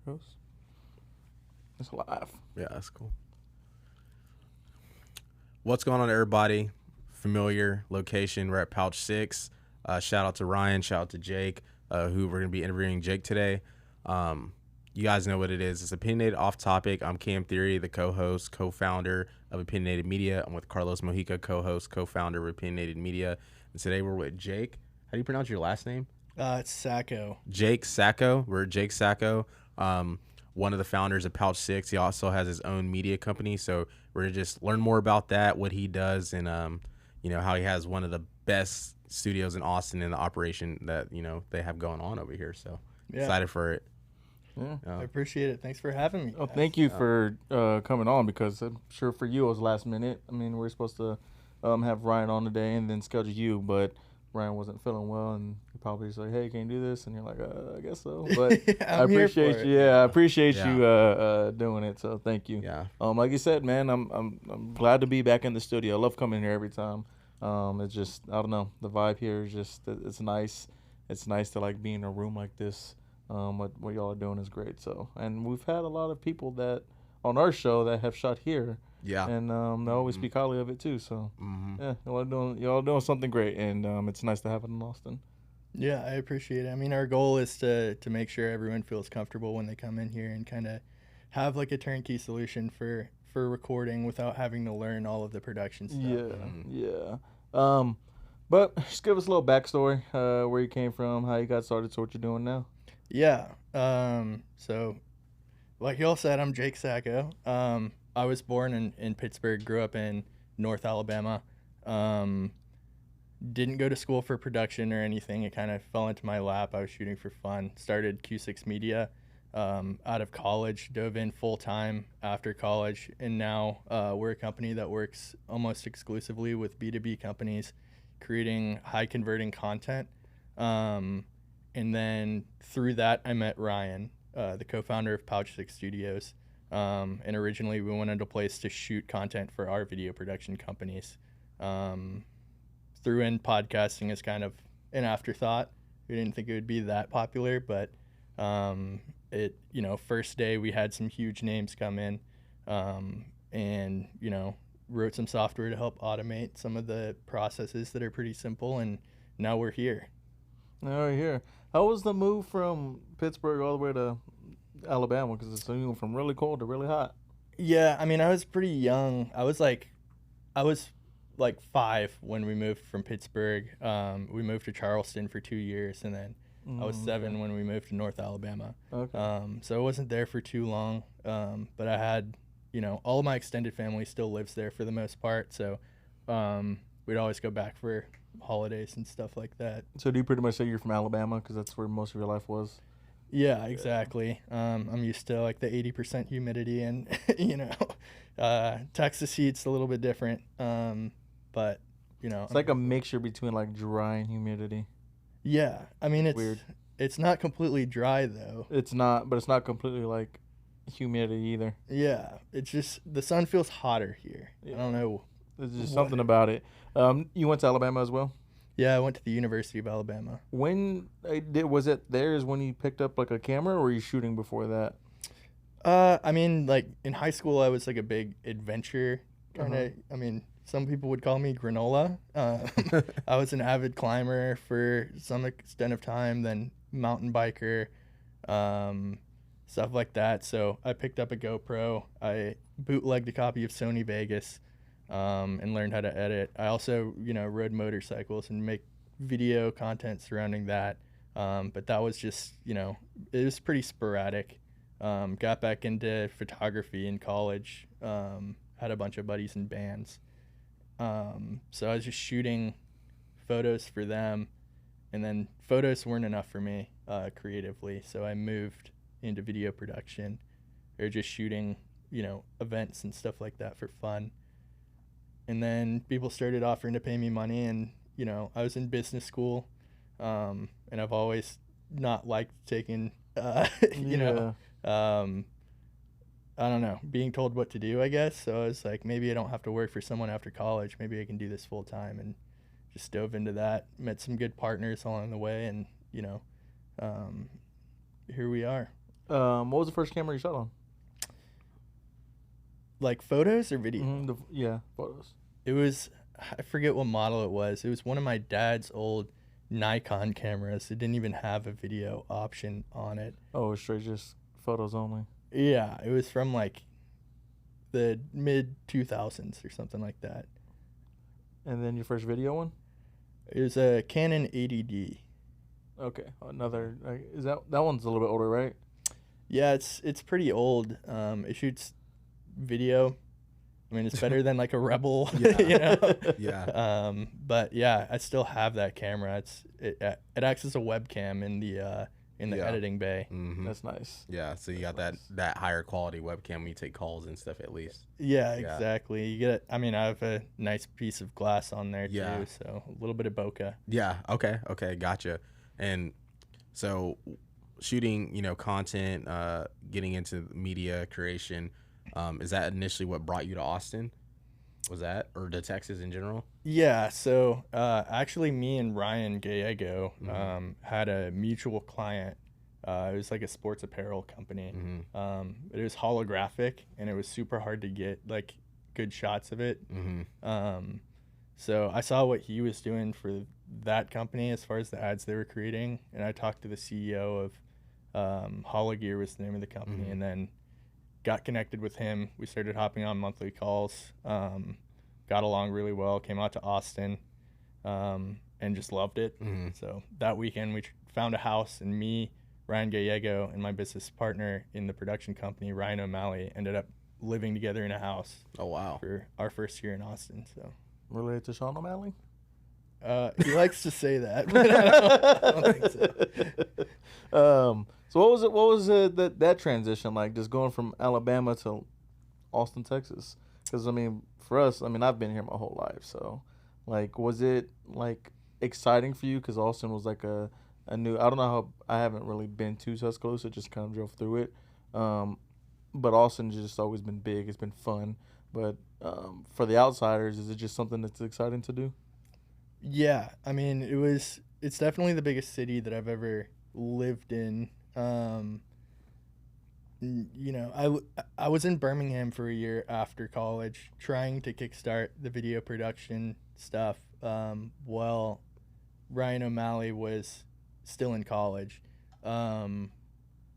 goes. It's live. Yeah, that's cool. What's going on, everybody? Familiar location. We're at Pouch6. Shout out to Ryan. Shout out to Jake, who we're going to be interviewing Jake today. You guys know what it is. It's Opinionated Off Topic. I'm Cam Theory, the co-host, co-founder of Opinionated Media. I'm with Carlos Mojica, co-host, co-founder of Opinionated Media. And today we're with Jake. How do you pronounce your last name? It's Sacco. Jake Sacco. We're Jake Sacco, one of the founders of Pouch6. He also has his own media company. So we're going to just learn more about that, what he does, and how he has one of the best studios in Austin in the operation that, they have going on over here. So excited for it. Yeah. I appreciate it. Thanks for having me. Oh, thank you for coming on, because I'm sure for you it was last minute. I mean, we were supposed to have Ryan on today and then schedule you, but Ryan wasn't feeling well, and he probably was like, "Hey, can you do this?" And you're like, "I guess so." But I appreciate you. Yeah, I appreciate you doing it. So thank you. Yeah. Like you said, man, I'm glad to be back in the studio. I love coming here every time. It's just, I don't know, the vibe here is just, it's nice. It's nice to like be in a room like this. What y'all are doing is great. So, and we've had a lot of people that on our show that have shot here. Yeah. And they always speak highly of it too. So yeah, y'all doing something great, and it's nice to have it in Austin. Yeah, I appreciate it. I mean, our goal is to make sure everyone feels comfortable when they come in here and kind of have like a turnkey solution for recording without having to learn all of the production stuff. Yeah. But just give us a little backstory, where you came from, how you got started, to what you're doing now. Yeah. So, like y'all said, I'm Jake Sacco. I was born in Pittsburgh, grew up in North Alabama. Didn't go to school for production or anything. It kind of fell into my lap. I was shooting for fun. Started Pouch6 Media out of college, dove in full time after college, and now we're a company that works almost exclusively with B2B companies, creating high converting content. And then through that, I met Ryan, the co-founder of Pouch6 Studios. And originally we wanted a place to shoot content for our video production companies. Threw in podcasting as kind of an afterthought. We didn't think it would be that popular, but first day we had some huge names come in, and wrote some software to help automate some of the processes that are pretty simple, and now we're here. Now we're here. How was the move from Pittsburgh all the way to Alabama? Because it's from really cold to really hot. Yeah, I mean, I was pretty young. I was like 5 when we moved from Pittsburgh. We moved to Charleston for 2 years, and then I was 7 when we moved to North Alabama. Okay. So I wasn't there for too long, but I had, all of my extended family still lives there for the most part. So we'd always go back for holidays and stuff like that. So do you pretty much say you're from Alabama because that's where most of your life was? Yeah, exactly. I'm used to like the 80% humidity, and Texas heat's a little bit different. But it's like a mixture between like dry and humidity. Yeah, I mean, it's weird. It's not completely dry though. It's not, but it's not completely like humidity either. Yeah, it's just the sun feels hotter here. Yeah. I don't know. There's just something about it. You went to Alabama as well? Yeah, I went to the University of Alabama. When was it there is when you picked up like a camera, or were you shooting before that? I mean, like in high school, I was like a big adventure kind of. I mean, some people would call me granola. I was an avid climber for some extent of time, then mountain biker, stuff like that. So I picked up a GoPro. I bootlegged a copy of Sony Vegas, and learned how to edit. I also, rode motorcycles and make video content surrounding that. But that was just, it was pretty sporadic. Got back into photography in college. Had a bunch of buddies in bands. So I was just shooting photos for them, and then photos weren't enough for me creatively. So I moved into video production, or just shooting, events and stuff like that for fun. And then people started offering to pay me money, and, I was in business school, and I've always not liked taking, I don't know, being told what to do, I guess. So I was like, maybe I don't have to work for someone after college. Maybe I can do this full time, and just dove into that. Met some good partners along the way, and, here we are. What was the first camera you shot on? Like photos or video? Yeah, photos. It was, I forget what model it was. It was one of my dad's old Nikon cameras. It didn't even have a video option on it. Oh, straight just photos only. Yeah, it was from like the mid 2000s or something like that. And then your first video one? It was a Canon 80D. Okay, another. Is that one's a little bit older, right? Yeah, it's pretty old. It shoots video. I mean, it's better than like a Rebel, you know. Yeah. But yeah, I still have that camera. It acts as a webcam in the editing bay. Mm-hmm. That's nice. Yeah, so you got that higher quality webcam when you take calls and stuff at least. Yeah, exactly. You get. I mean, I have a nice piece of glass on there Yeah. too, so a little bit of bokeh. Yeah. Okay. Gotcha. And so, shooting, content, getting into media creation, is that initially what brought you to Austin? Was that, or to Texas in general? Yeah. So actually, me and Ryan Gallego had a mutual client. It was like a sports apparel company. It was holographic, and it was super hard to get like good shots of it. So I saw what he was doing for that company as far as the ads they were creating, and I talked to the CEO of Hologear was the name of the company, and then got connected with him. We started hopping on monthly calls, got along really well, came out to Austin, and just loved it. So that weekend we found a house, and me, Ryan Gallego, and my business partner in the production company, Ryan O'Malley, ended up living together in a house. Oh, wow. For our first year in Austin. So Related to Sean O'Malley? He likes to say that, but I don't think so. So what was it that transition like, just going from Alabama to Austin, Texas? Because I mean, for us, I mean, I've been here my whole life, so like, was it like exciting for you? Because Austin was like a new. I don't know how. I haven't really been to Tuscaloosa, just kind of drove through it. But Austin's just always been big. It's been fun. But for the outsiders, is it just something that's exciting to do? Yeah, I mean, it's definitely the biggest city that I've ever lived in. I was in Birmingham for a year after college trying to kickstart the video production stuff while Ryan O'Malley was still in college. Or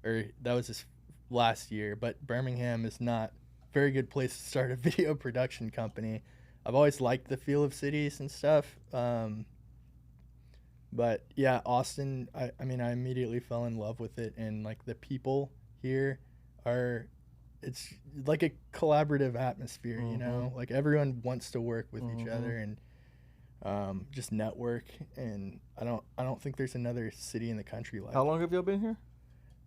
that was his last year, but Birmingham is not a very good place to start a video production company. I've always liked the feel of cities and stuff. But yeah, Austin, I mean, I immediately fell in love with it, and like the people here it's like a collaborative atmosphere, you know, like everyone wants to work with each other and just network. And I don't think there's another city in the country like. How long have y'all been here?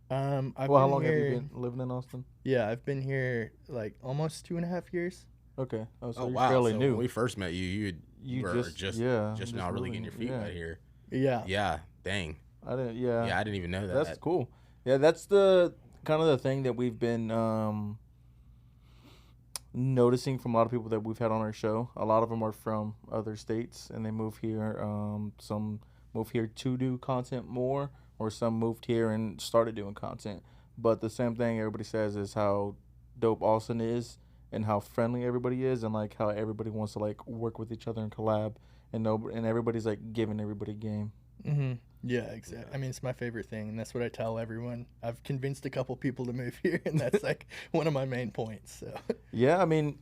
How long have you been living in Austin? Yeah, I've been here like almost 2.5 years. Okay. Oh, so Oh, you're wow. fairly So new. when we first met you were just now really getting your feet wet here. Yeah. Yeah. Dang. I didn't. Yeah. Yeah, I didn't even know that. That's cool. Yeah, that's the kind of the thing that we've been noticing from a lot of people that we've had on our show. A lot of them are from other states, and they move here. Some move here to do content more, or some moved here and started doing content. But the same thing everybody says is how dope Austin is, and how friendly everybody is, and like how everybody wants to like work with each other and collab, and everybody's like giving everybody game. Yeah, exactly. I mean, it's my favorite thing, and that's what I tell everyone. I've convinced a couple people to move here, and that's like one of my main points. So yeah, I mean,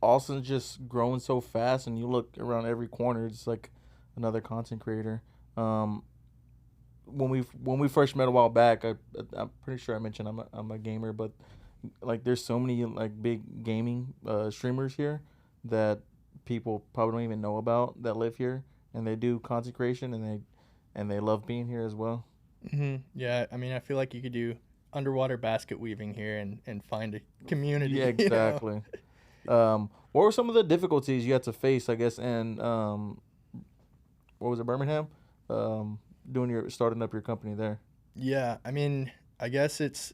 Austin's just growing so fast, and you look around every corner, it's like another content creator. When we first met a while back, I'm pretty sure I mentioned I'm a gamer, but like there's so many like big gaming streamers here that people probably don't even know about that live here, and they do content creation, and they love being here as well. Yeah, I mean, I feel like you could do underwater basket weaving here and find a community. Yeah, exactly. What were some of the difficulties you had to face, I guess, in what was it, Birmingham? Starting up your company there. Yeah, I mean, I guess it's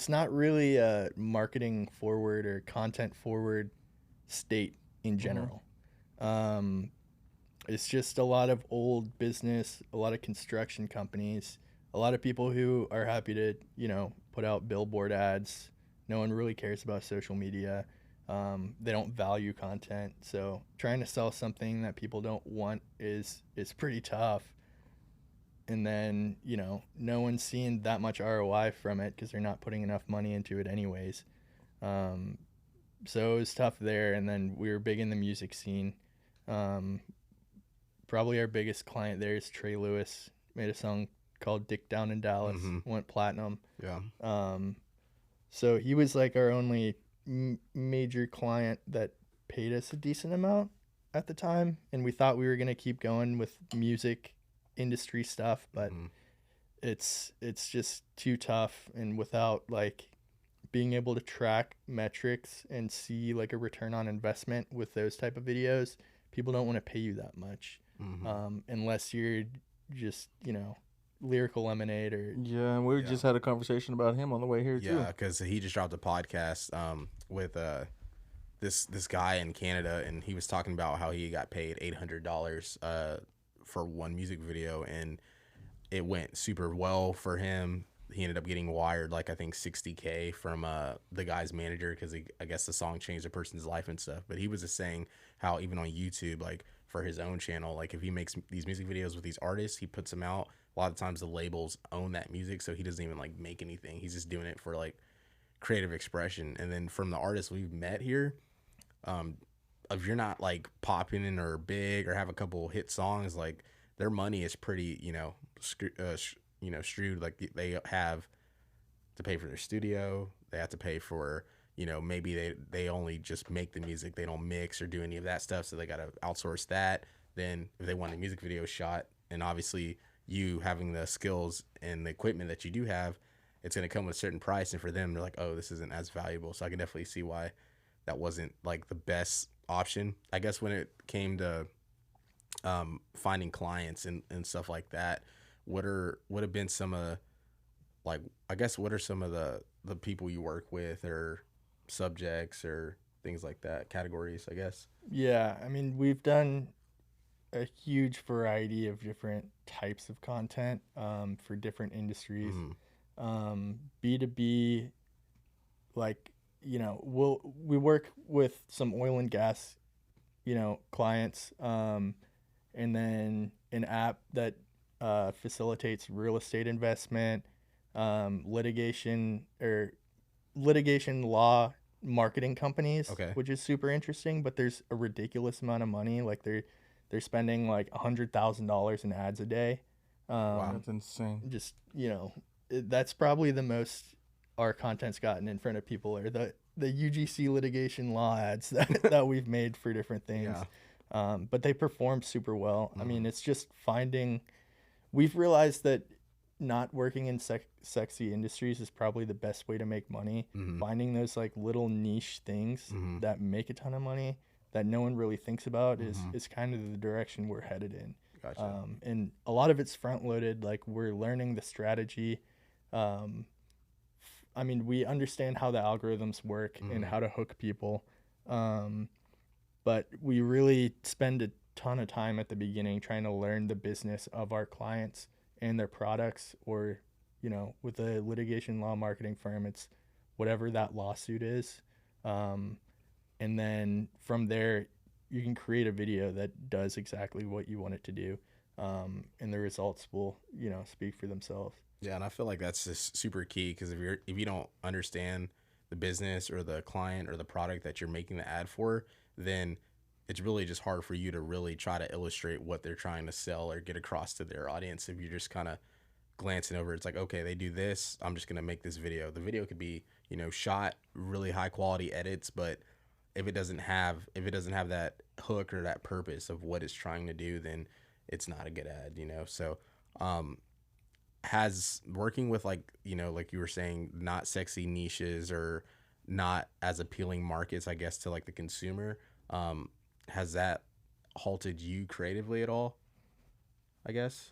not really a marketing forward or content forward state in general. It's just a lot of old business, a lot of construction companies, a lot of people who are happy to, put out billboard ads. No one really cares about social media. They don't value content. So trying to sell something that people don't want is pretty tough. And then, no one's seeing that much ROI from it because they're not putting enough money into it anyways. So it was tough there. And then we were big in the music scene. Probably our biggest client there is Trey Lewis. Made a song called Dick Down in Dallas. Went platinum. Yeah. So he was like our only major client that paid us a decent amount at the time. And we thought we were going to keep going with music industry stuff, but it's just too tough. And without like being able to track metrics and see like a return on investment with those type of videos, people don't want to pay you that much. Unless you're just, Lyrical Lemonade or Yeah, and we just had a conversation about him on the way here too. Yeah, because he just dropped a podcast with this guy in Canada, and he was talking about how he got paid $800 for one music video, and it went super well for him. He ended up getting wired like I think $60K from the guy's manager because I guess the song changed a person's life and stuff. But he was just saying how even on YouTube, like for his own channel, like if he makes these music videos with these artists, he puts them out. A lot of times the labels own that music, so he doesn't even like make anything. He's just doing it for like creative expression. And then from the artists we've met here, if you're not like popping or big or have a couple hit songs, like their money is pretty, screwed. Like they have to pay for their studio. They have to pay for, maybe they only just make the music. They don't mix or do any of that stuff. So they got to outsource that. Then if they want a music video shot, and obviously you having the skills and the equipment that you do have, it's going to come with a certain price. And for them, they're like, oh, this isn't as valuable. So I can definitely see why that wasn't like the best option. I guess when it came to finding clients and stuff like that, what have been some of what are some of the people you work with or subjects or things like that, categories, I guess? Yeah, I mean, we've done a huge variety of different types of content for different industries. B2B, like, we work with some oil and gas, clients, and then an app that facilitates real estate investment, litigation law marketing companies, Okay. which is super interesting. But there's a ridiculous amount of money. Like they're spending like $100,000 in ads a day. Wow. That's insane. Just that's probably the most our content's gotten in front of people, are the UGC litigation law ads that we've made for different things. Yeah. But they perform super well. I mean, it's just we've realized that not working in sexy industries is probably the best way to make money. Finding those like little niche things that make a ton of money that no one really thinks about is kind of the direction we're headed in. Gotcha. And a lot of it's front loaded. Like we're learning the strategy. I mean, we understand how the algorithms work and how to hook people. But we really spend a ton of time at the beginning trying to learn the business of our clients and their products, or, with a litigation law marketing firm, it's whatever that lawsuit is. And then from there, you can create a video that does exactly what you want it to do. And the results will, speak for themselves. Yeah, and I feel like that's just super key, because if you don't understand the business or the client or the product that you're making the ad for, then it's really just hard for you to really try to illustrate what they're trying to sell or get across to their audience. If you're just kind of glancing over, it's like, okay, they do this, I'm just gonna make this video. The video could be, shot really high quality edits, but if it doesn't have that hook or that purpose of what it's trying to do, then it's not a good ad. So has working with like you were saying, not sexy niches or not as appealing markets, I guess, to like the consumer, has that halted you creatively at all, I guess?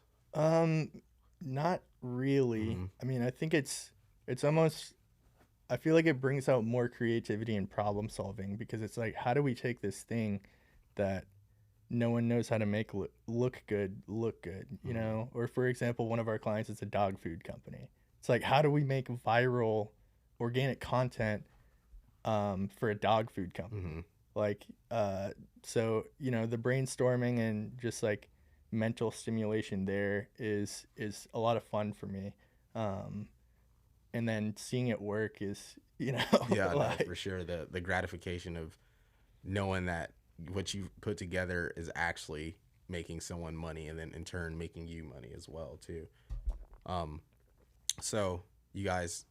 Not really. I mean, I think it's almost, I feel like it brings out more creativity and problem solving, because it's like, how do we take this thing that no one knows how to make look good, you know? Or for example, one of our clients is a dog food company. It's like, how do we make viral organic content for a dog food company? Like, so, you know, the brainstorming and just like mental stimulation there is a lot of fun for me. And then seeing it work is, you know, Yeah, no, like, for sure. The gratification of knowing that what you put together is actually making someone money, and then in turn making you money as well too. Um, so you guys,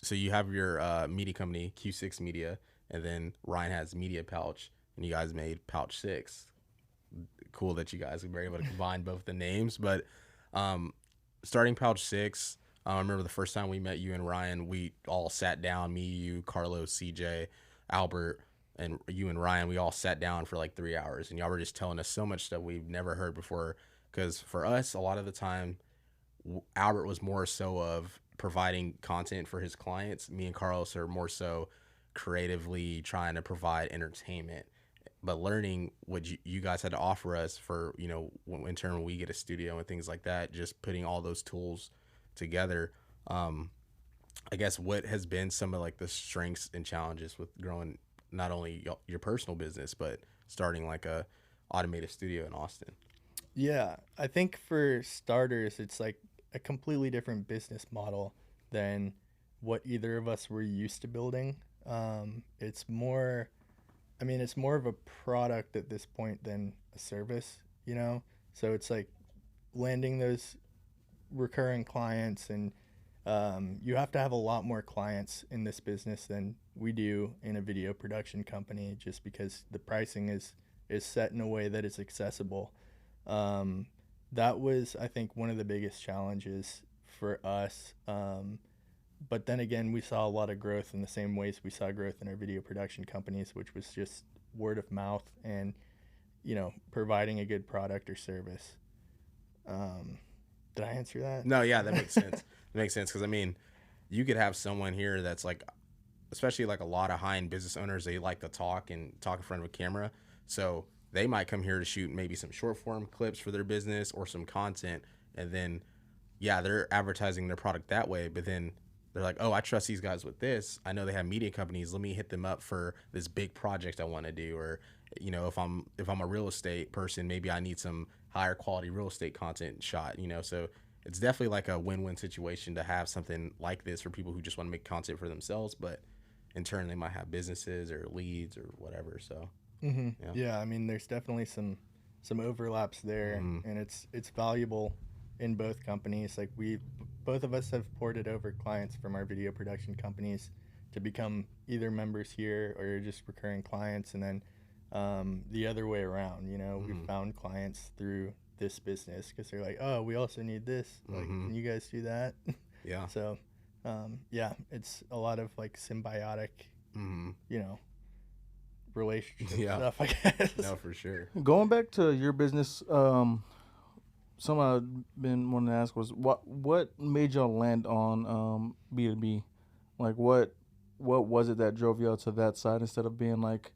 so you have your media company Q6 Media, and then Ryan has Media Pouch, and you guys made Pouch6. Cool that you guys were able to combine both the names, but starting Pouch6. I remember the first time we met you and Ryan, we all sat down, me, you, Carlos, CJ, Albert, and you and Ryan, we all sat down for like 3 hours, and y'all were just telling us so much stuff we've never heard before. Because for us, a lot of the time, Albert was more so of providing content for his clients. Me and Carlos are more so creatively trying to provide entertainment, but learning what you guys had to offer us for, you know, in turn when we get a studio and things like that, just putting all those tools together. I guess what has been some of like the strengths and challenges with growing not only your personal business, but starting like a automated studio in Austin? yeah, I think for starters, it's like a completely different business model than what either of us were used to building. It's more, I mean, it's more of a product at this point than a service, you know? So it's like landing those recurring clients, and you have to have a lot more clients in this business than we do in a video production company, just because the pricing is set in a way that is accessible. That was, I think, one of the biggest challenges for us. But then again, we saw a lot of growth in the same ways we saw growth in our video production companies, which was just word of mouth and, you know, providing a good product or service. Did I answer that? No, yeah, that makes sense. That makes sense because I mean, you could have someone here that's like, especially like a lot of high-end business owners, they like to talk and talk in front of a camera. So they might come here to shoot maybe some short form clips for their business or some content, and then yeah, they're advertising their product that way. But then they're like, oh, I trust these guys with this. I know they have media companies. Let me hit them up for this big project I want to do. Or, you know, if I'm a real estate person, maybe I need some higher quality real estate content shot. You know, so it's definitely like a win-win situation to have something like this for people who just want to make content for themselves, but in turn they might have businesses or leads or whatever. So Yeah, I mean, there's definitely some overlaps there, and it's valuable in both companies. Like both of us have ported over clients from our video production companies to become either members here or just recurring clients, and then the other way around. You know, we found clients through this business because they're like, oh, we also need this. Like, can you guys do that? Yeah. So, yeah, it's a lot of like symbiotic, you know, relationship stuff, I guess. No, for sure. Going back to your business, something I've been wanting to ask was what made y'all land on B2B? Like what was it that drove y'all to that side instead of being like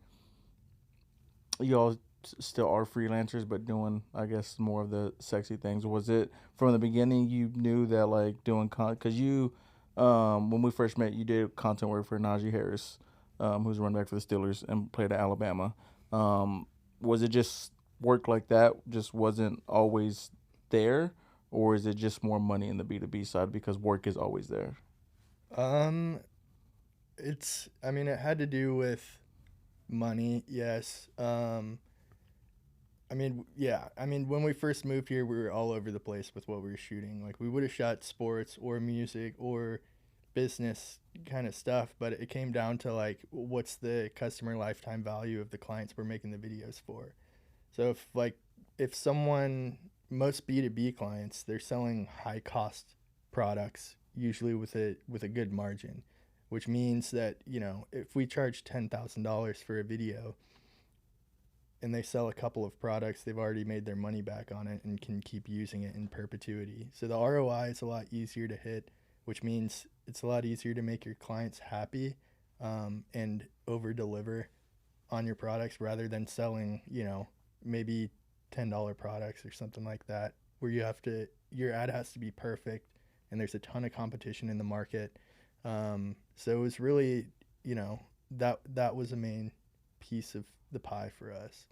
y'all still are freelancers but doing, I guess, more of the sexy things? Was it from the beginning you knew that like doing because you when we first met you did content work for Najee Harris, who's a running back for the Steelers and played at Alabama. Was it just work like that just wasn't always there, or is it just more money in the B2B side because work is always there? It's, I mean, it had to do with money, yes. I mean, yeah. I mean, when we first moved here, we were all over the place with what we were shooting. Like, we would have shot sports or music or business kind of stuff, but it came down to, like, what's the customer lifetime value of the clients we're making the videos for? So, if someone, most B2B clients, they're selling high-cost products, usually with a good margin, which means that, you know, if we charge $10,000 for a video, and they sell a couple of products, they've already made their money back on it and can keep using it in perpetuity. So the ROI is a lot easier to hit, which means it's a lot easier to make your clients happy and over deliver on your products rather than selling, you know, maybe $10 products or something like that, where your ad has to be perfect, and there's a ton of competition in the market. So it was really, that was a main piece of the pie for us.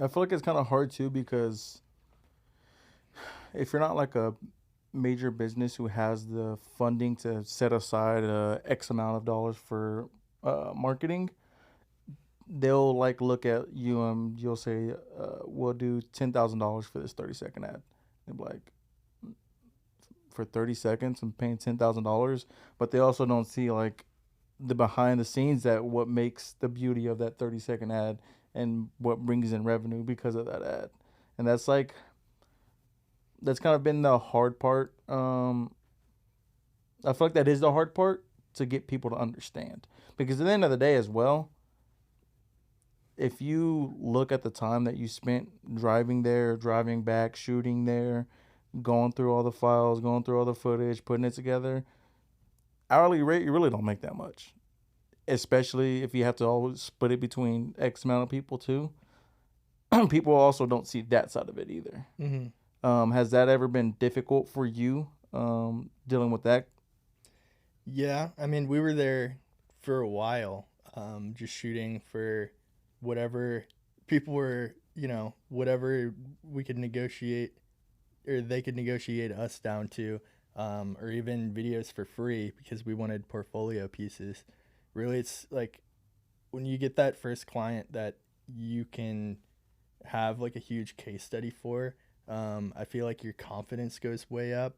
I feel like it's kind of hard too because if you're not like a major business who has the funding to set aside X amount of dollars for marketing, they'll like look at you and you'll say, "We'll do $10,000 for this 30-second ad." They'll be like, "For 30 seconds, I'm paying $10,000," but they also don't see like the behind the scenes that what makes the beauty of that 30-second ad and what brings in revenue because of that ad, and that's kind of been the hard part. I feel like that is the hard part to get people to understand. Because at the end of the day as well, if you look at the time that you spent driving there, driving back, shooting there, going through all the files, going through all the footage, putting it together, hourly rate, you really don't make that much. Especially if you have to always split it between X amount of people too. People also don't see that side of it either. Mm-hmm. Has that ever been difficult for you dealing with that? Yeah, I mean, we were there for a while, just shooting for whatever people were, whatever we could negotiate or they could negotiate us down to, or even videos for free because we wanted portfolio pieces. Really, it's like when you get that first client that you can have like a huge case study for, I feel like your confidence goes way up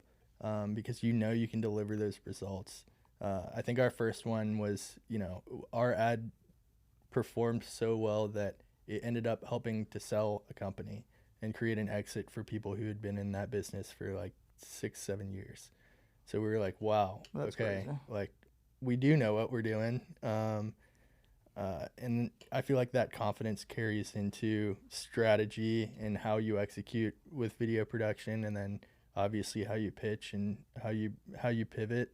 because you can deliver those results. I think our first one was, our ad performed so well that it ended up helping to sell a company and create an exit for people who had been in that business for like 6-7 years. So we were like, wow, That's okay, crazy. like we do know what we're doing. And I feel like that confidence carries into strategy and how you execute with video production, and then obviously how you pitch and how you pivot.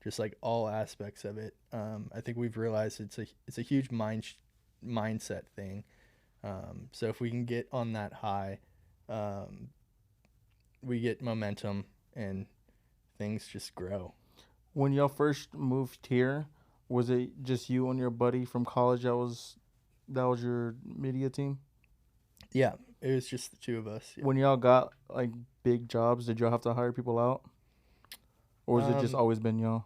Just like all aspects of it. I think we've realized it's a huge mindset thing. So if we can get on that high, we get momentum and things just grow. When y'all first moved here, was it just you and your buddy from college that was your media team? Yeah, it was just the two of us. Yeah. When y'all got like big jobs, did y'all have to hire people out? Or has it just always been y'all?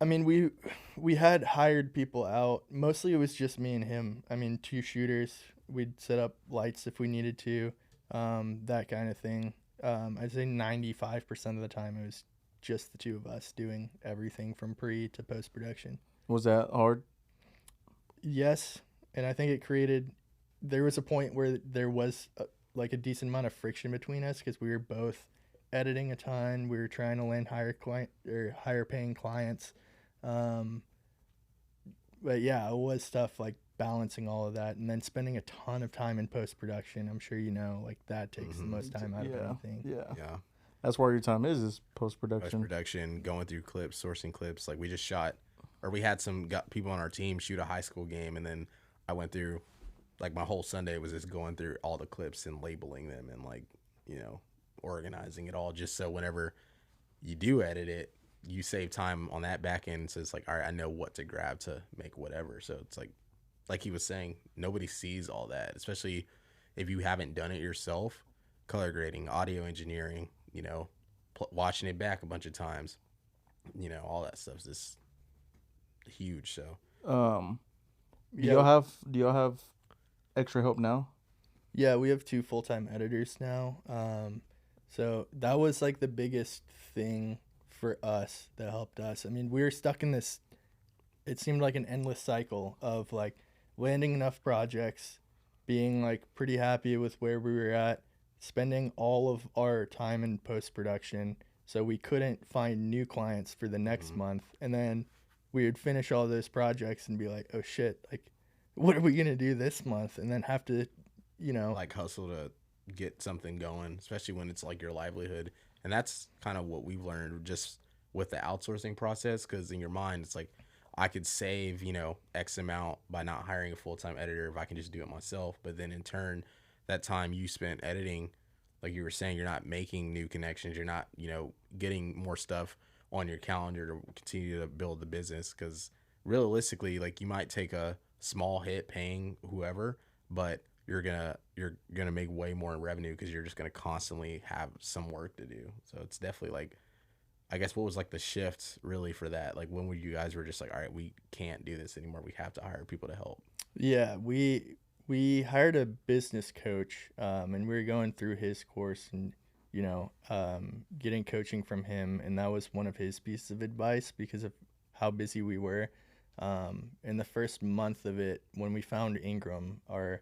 I mean, we had hired people out. Mostly it was just me and him. I mean, 2 shooters. We'd set up lights if we needed to, that kind of thing. I'd say 95% of the time it was just the two of us doing everything from pre to post production. Was that hard? Yes, and I think there was a point where there was like a decent amount of friction between us because we were both editing a ton. We were trying to land higher paying clients. But yeah, it was tough, like balancing all of that and then spending a ton of time in post production. I'm sure like that takes the most time out of anything. Yeah. That's where your time is post production. Post production, going through clips, sourcing clips. Like we just shot, or we had got people on our team shoot a high school game, and then I went through, like my whole Sunday was just going through all the clips and labeling them and like, organizing it all just so whenever you do edit it, you save time on that back end. So it's like, all right, I know what to grab to make whatever. So it's like he was saying, nobody sees all that, especially if you haven't done it yourself. Color grading, audio engineering, watching it back a bunch of times, all that stuff's just huge. So, do y'all have extra help now? Yeah, we have 2 full-time editors now. So that was like the biggest thing for us that helped us. I mean, we were stuck in this, it seemed like an endless cycle of like landing enough projects, being like pretty happy with where we were at, spending all of our time in post-production so we couldn't find new clients for the next month. And then we would finish all those projects and be like, oh shit, like what are we going to do this month? And then have to, like hustle to get something going, especially when it's like your livelihood. And that's kind of what we've learned just with the outsourcing process, because in your mind it's like, I could save, X amount by not hiring a full-time editor if I can just do it myself. But then in turn, that time you spent editing, like you were saying, you're not making new connections. You're not, getting more stuff on your calendar to continue to build the business. Because realistically, like, you might take a small hit paying whoever, but you're gonna make way more in revenue because you're just gonna constantly have some work to do. So it's definitely like, I guess, what was like the shift really for that? Like, when you guys were just like, all right, we can't do this anymore. We have to hire people to help. Yeah, we hired a business coach, and we were going through his course and getting coaching from him, and that was one of his pieces of advice because of how busy we were. In the first month of it, when we found Ingram, our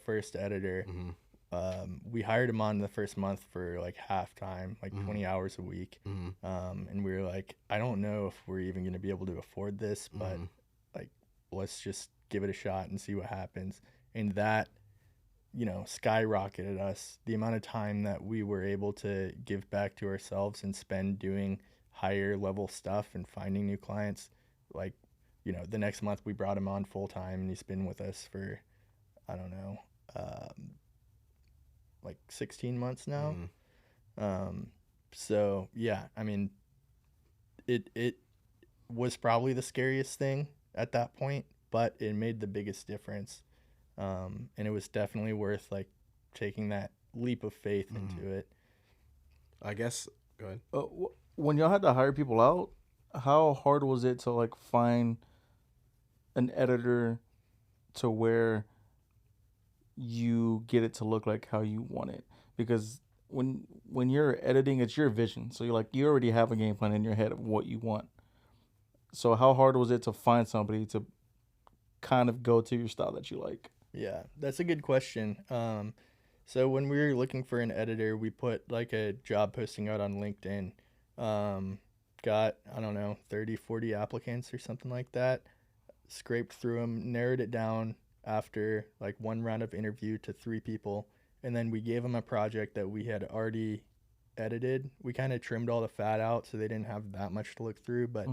first editor, we hired him on the first month for like half time, like 20 hours a week. And we were like, I don't know if we're even going to be able to afford this, but like, let's just give it a shot and see what happens. And that, skyrocketed us. The amount of time that we were able to give back to ourselves and spend doing higher level stuff and finding new clients. Like, the next month we brought him on full time, and he's been with us for, I don't know, like 16 months now. So yeah, I mean, it was probably the scariest thing at that point, but it made the biggest difference. And it was definitely worth like taking that leap of faith into it. I guess, go ahead. When y'all had to hire people out, how hard was it to like find an editor to where you get it to look like how you want it? Because when you're editing, it's your vision. So you already have a game plan in your head of what you want. So how hard was it to find somebody to kind of go to your style that you like? Yeah, that's a good question. So when we were looking for an editor, we put like a job posting out on LinkedIn. Got, I don't know, 30, 40 applicants or something like that. Scraped through them, narrowed it down after like one round of interview to 3 people. And then we gave them a project that we had already edited. We kind of trimmed all the fat out so they didn't have that much to look through, but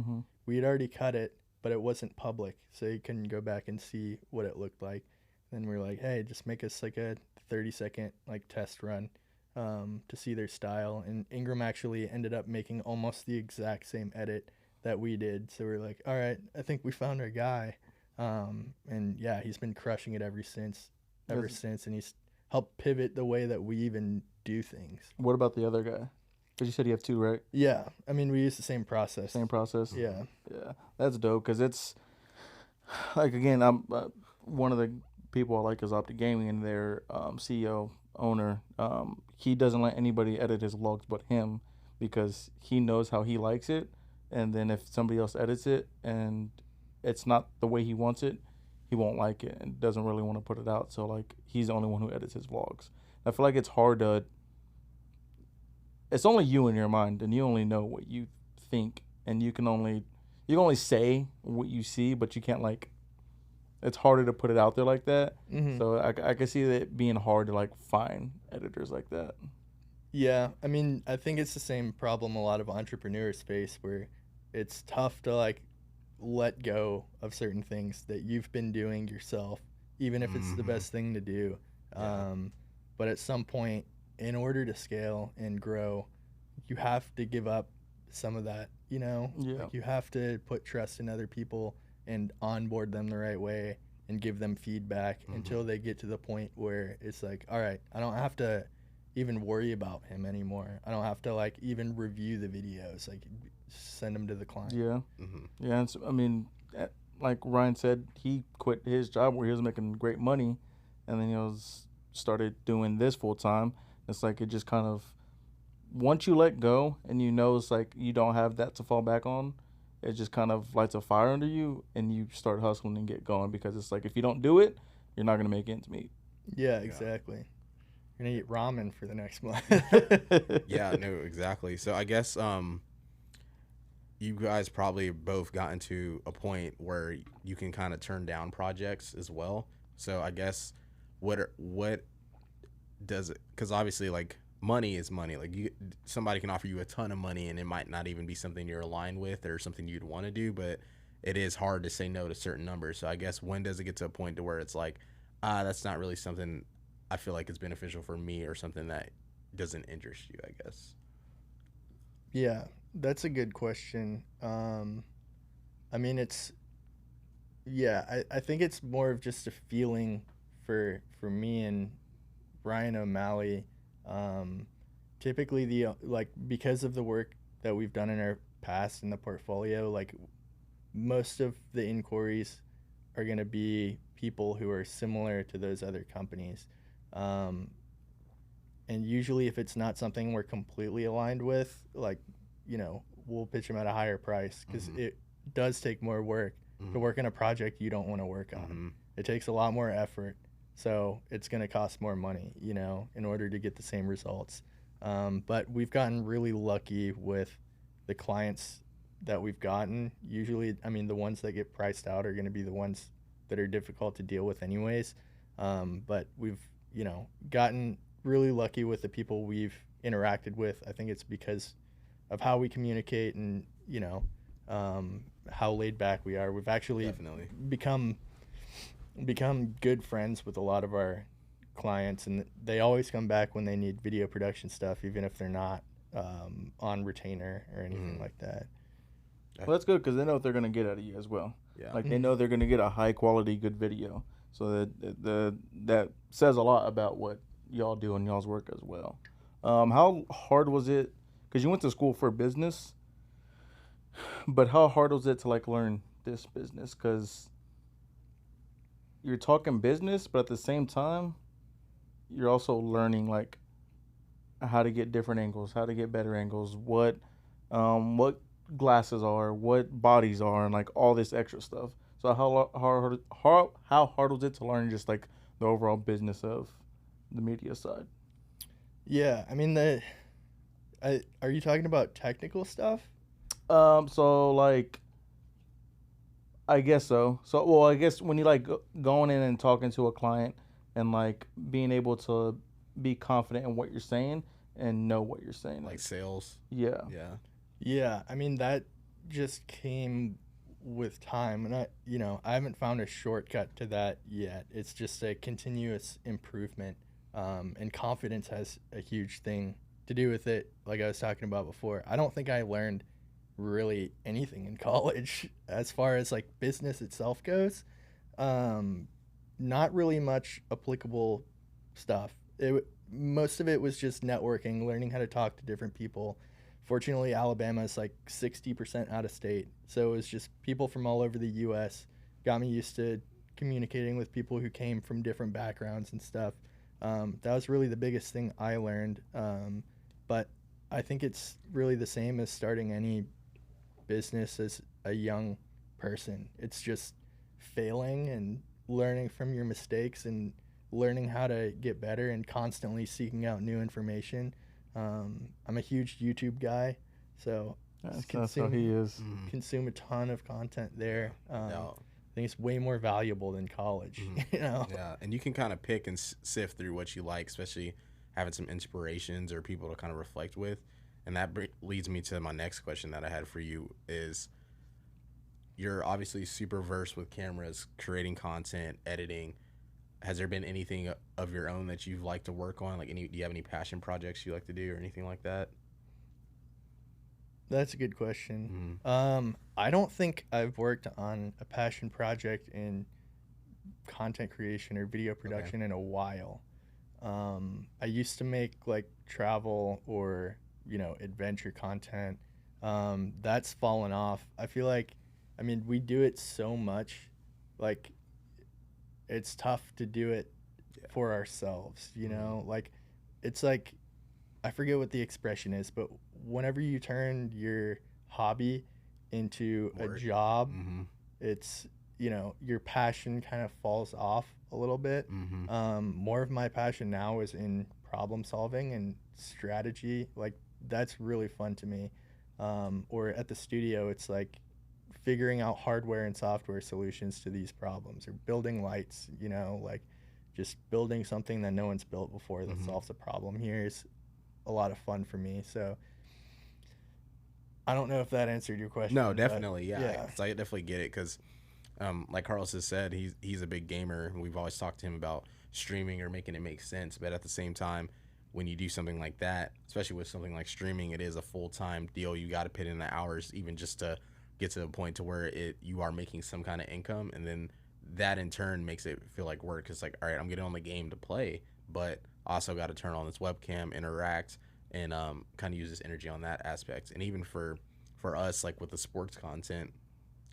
we had already cut it, but it wasn't public. So you couldn't go back and see what it looked like. Then we were like, hey, just make us like a 30-second like test run to see their style. And Ingram actually ended up making almost the exact same edit that we did. So we're like, all right, I think we found our guy. And yeah, he's been crushing it ever since. And he's helped pivot the way that we even do things. What about the other guy? Because you said you have 2, right? Yeah, I mean, we use the same process. Same process? Yeah. Yeah, that's dope because it's, like, again, I'm one of the people I like is Optic Gaming, and their CEO, owner, he doesn't let anybody edit his vlogs but him because he knows how he likes it. And then if somebody else edits it and it's not the way he wants it, he won't like it and doesn't really want to put it out. So, like, he's the only one who edits his vlogs. I feel like it's hard to... It's only you in your mind, and you only know what you think, and you can only say what you see, but you can't, like... It's harder to put it out there like that. So I can see it being hard to, like, find editors like that. Yeah, I mean, I think it's the same problem a lot of entrepreneurs face, where it's tough to, like, let go of certain things that you've been doing yourself, even if it's the best thing to do. But at some point, in order to scale and grow, you have to give up some of that, Like, you have to put trust in other people and onboard them the right way and give them feedback until they get to the point where it's like, all right, I don't have to even worry about him anymore. I don't have to, like, even review the videos. Like, send them to the client. Yeah. Yeah, and so, I mean, like Ryan said, he quit his job where he was making great money, and then he started doing this full time. It's like it just kind of, once you let go and it's like you don't have that to fall back on, it just kind of lights a fire under you and you start hustling and get going, because it's like if you don't do it, you're not going to make ends meet. Yeah, exactly. You're going to eat ramen for the next month. Yeah, no, exactly. So I guess you guys probably both gotten to a point where you can kind of turn down projects as well. So I guess what does it, because obviously, like, money is money. Like somebody can offer you a ton of money and it might not even be something you're aligned with or something you'd want to do, but it is hard to say no to certain numbers. So I guess when does it get to a point to where it's like, that's not really something I feel like is beneficial for me or something that doesn't interest you, I guess. Yeah, that's a good question. I mean, I think it's more of just a feeling for me and Ryan O'Malley. Typically, because of the work that we've done in our past in the portfolio, like most of the inquiries are going to be people who are similar to those other companies. And usually, if it's not something we're completely aligned with, like, we'll pitch them at a higher price because it does take more work to work on a project you don't want to work on. It takes a lot more effort. So it's going to cost more money, in order to get the same results. But we've gotten really lucky with the clients that we've gotten. Usually, I mean, the ones that get priced out are going to be the ones that are difficult to deal with anyways. But we've, gotten really lucky with the people we've interacted with. I think it's because of how we communicate and, how laid back we are. We've actually Definitely become good friends with a lot of our clients, and they always come back when they need video production stuff, even if they're not on retainer or anything like that. Well, that's good because they know what they're going to get out of you as well. Yeah. Like they know they're going to get a high quality, good video. So that says a lot about what y'all do and y'all's work as well. How hard was it? Because you went to school for business, but how hard was it to like learn this business? Because you're talking business, but at the same time, you're also learning like how to get different angles, how to get better angles, what glasses are, what bodies are, and like all this extra stuff. So how hard was it to learn just like the overall business of the media side? Yeah, I mean are you talking about technical stuff? So like I guess so. So well, I guess when you like going in and talking to a client and like being able to be confident in what you're saying and know what you're saying, like sales. Yeah. Yeah, I mean that just came with time, and I haven't found a shortcut to that yet. It's just a continuous improvement, and confidence has a huge thing to do with it. Like I was talking about before, I don't think I learned really anything in college as far as like business itself goes. Not really much applicable stuff. Most of it was just networking, learning how to talk to different people. Fortunately, Alabama is like 60% out of state, so it was just people from all over the U.S. Got me used to communicating with people who came from different backgrounds and stuff. That was really the biggest thing I learned. But I think it's really the same as starting any business as a young person. It's just failing and learning from your mistakes and learning how to get better and constantly seeking out new information. I'm a huge YouTube guy, so that's how he is. Consume a ton of content there. I think it's way more valuable than college. Yeah, and you can kind of pick and sift through what you like, especially having some inspirations or people to kind of reflect with. And that leads me to my next question that I had for you is, you're obviously super versed with cameras, creating content, editing. Has there been anything of your own that you've liked to work on? Like, do you have any passion projects you like to do or anything like that? That's a good question. I don't think I've worked on a passion project in content creation or video production in a while. I used to make like travel or adventure content. That's fallen off. I feel like, I mean, we do it so much, like it's tough to do it for ourselves, like it's like, I forget what the expression is, but whenever you turn your hobby into a job, it's, your passion kind of falls off a little bit. More of my passion now is in problem solving and strategy. Like that's really fun to me. Or at the studio, it's like figuring out hardware and software solutions to these problems, or building lights, like just building something that no one's built before that solves a problem here is a lot of fun for me. So I don't know if that answered your question. No, but definitely, yeah. I definitely get it because, like Carlos has said, he's a big gamer, and we've always talked to him about streaming or making it make sense. But at the same time, when you do something like that, especially with something like streaming, it is a full-time deal. You got to put in the hours even just to get to the point to where you are making some kind of income, and then that in turn makes it feel like work. It's like, all right, I'm getting on the game to play, but also got to turn on this webcam, interact, and kind of use this energy on that aspect. And even for us, like with the sports content,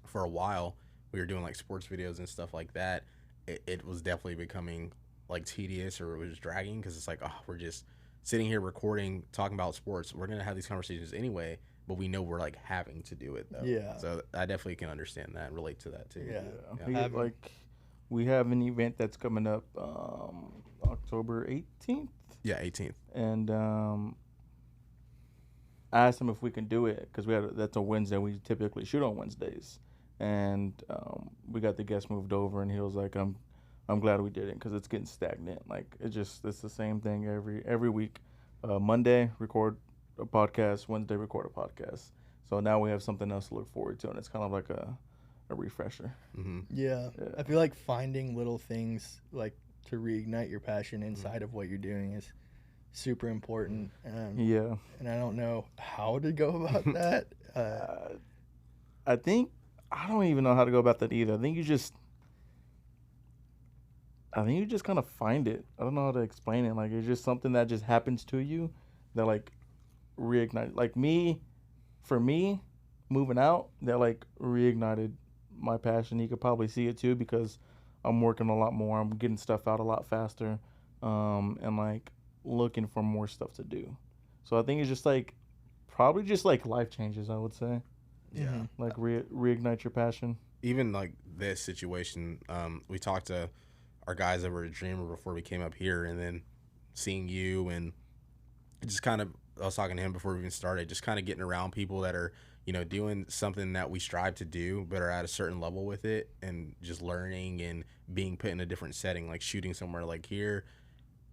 for a while we were doing like sports videos and stuff like that. It was definitely becoming like tedious, or it was dragging, because it's like, oh, we're just sitting here recording, talking about sports. We're gonna have these conversations anyway, but we know we're like having to do it though. Yeah. So I definitely can understand that and relate to that too. Yeah. We have an event that's coming up October 18th. Yeah, 18th. And I asked him if we can do it because that's a Wednesday. We typically shoot on Wednesdays, and we got the guest moved over, and he was like, I'm glad we did it because it's getting stagnant. Like it's the same thing every week. Monday record a podcast, Wednesday record a podcast. So now we have something else to look forward to, and it's kind of like a refresher. Mm-hmm. Yeah. I feel like finding little things like to reignite your passion inside of what you're doing is super important. Yeah. And I don't know how to go about that. I think I don't even know how to go about that either. I think you just kind of find it. I don't know how to explain it. Like it's just something that just happens to you that like reignite. Like for me, moving out, that like reignited my passion. You could probably see it too because I'm working a lot more. I'm getting stuff out a lot faster, and like looking for more stuff to do. So I think it's just like probably just like life changes, I would say. Yeah. Like reignite your passion. Even like this situation, we talked to our guys that were at Dreamer before we came up here, and then seeing you, and just kind of, I was talking to him before we even started, just kind of getting around people that are, doing something that we strive to do, but are at a certain level with it, and just learning and being put in a different setting, like shooting somewhere like here.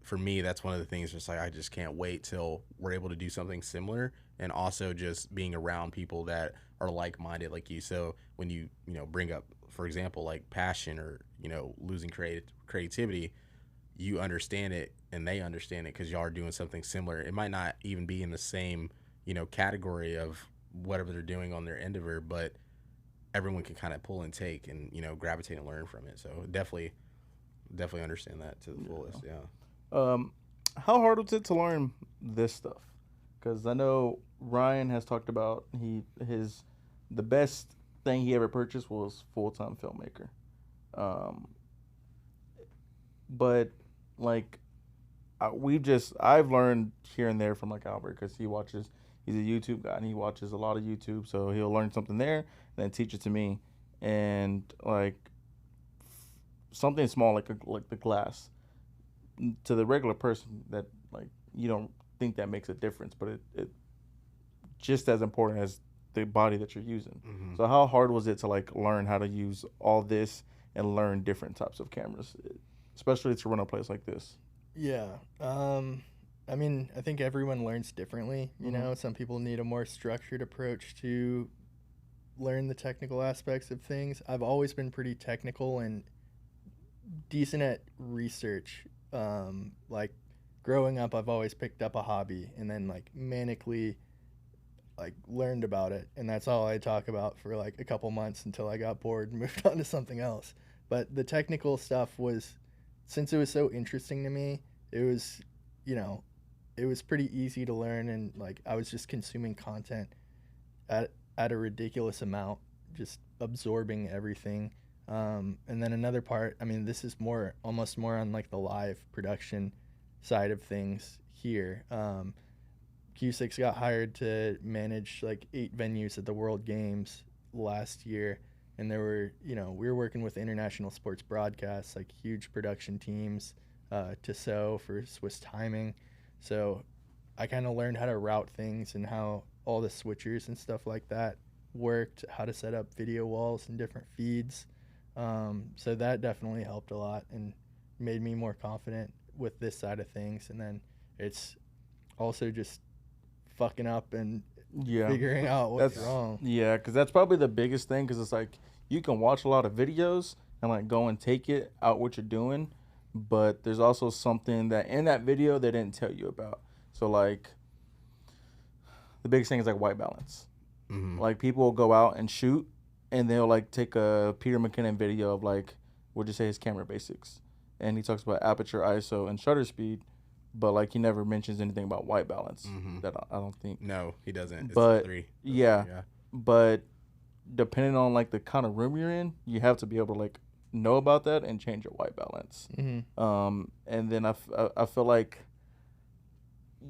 For me, that's one of the things, just like, I just can't wait till we're able to do something similar, and also just being around people that are like-minded like you. So when you bring up, for example, like passion or, losing creativity, you understand it and they understand it because y'all are doing something similar. It might not even be in the same, category of whatever they're doing on their end of it, but everyone can kind of pull and take and, gravitate and learn from it. So definitely understand that to the fullest. Yeah. How hard was it to learn this stuff? Because I know Ryan has talked about the best thing he ever purchased was full-time filmmaker. But like I've learned here and there from like Albert because he's a YouTube guy and he watches a lot of YouTube, so he'll learn something there and then teach it to me. And like something small like the glass to the regular person that like you don't think that makes a difference, but it just as important as the body that you're using. Mm-hmm. So how hard was it to like learn how to use all this and learn different types of cameras, especially to run a place like this? Yeah. I mean, I think everyone learns differently. You know, some people need a more structured approach to learn the technical aspects of things. I've always been pretty technical and decent at research. Like growing up, I've always picked up a hobby and then like manically like learned about it, and that's all I talk about for like a couple months until I got bored and moved on to something else. But the technical stuff was, since it was so interesting to me, it was, it was pretty easy to learn, and like I was just consuming content at a ridiculous amount, just absorbing everything. And then another part, I mean, this is almost more on like the live production side of things here. Q6 got hired to manage like 8 venues at the World Games last year, and there were, we were working with international sports broadcasts, like huge production teams, Tissot for Swiss timing. So I kind of learned how to route things and how all the switchers and stuff like that worked, how to set up video walls and different feeds. So that definitely helped a lot and made me more confident with this side of things. And then it's also just fucking up and Yeah. figuring out what's wrong. Yeah, because that's probably the biggest thing. Because it's like you can watch a lot of videos and like go and take it out what you're doing, but there's also something that in that video they didn't tell you about. So like the biggest thing is like white balance. Like people will go out and shoot, and they'll like take a Peter McKinnon video of like we'll just say his camera basics, and he talks about aperture, ISO, and shutter speed, but like he never mentions anything about white balance. That I don't think. No, he doesn't. But it's 3. yeah, but depending on like the kind of room you're in, you have to be able to like know about that and change your white balance. And then I feel like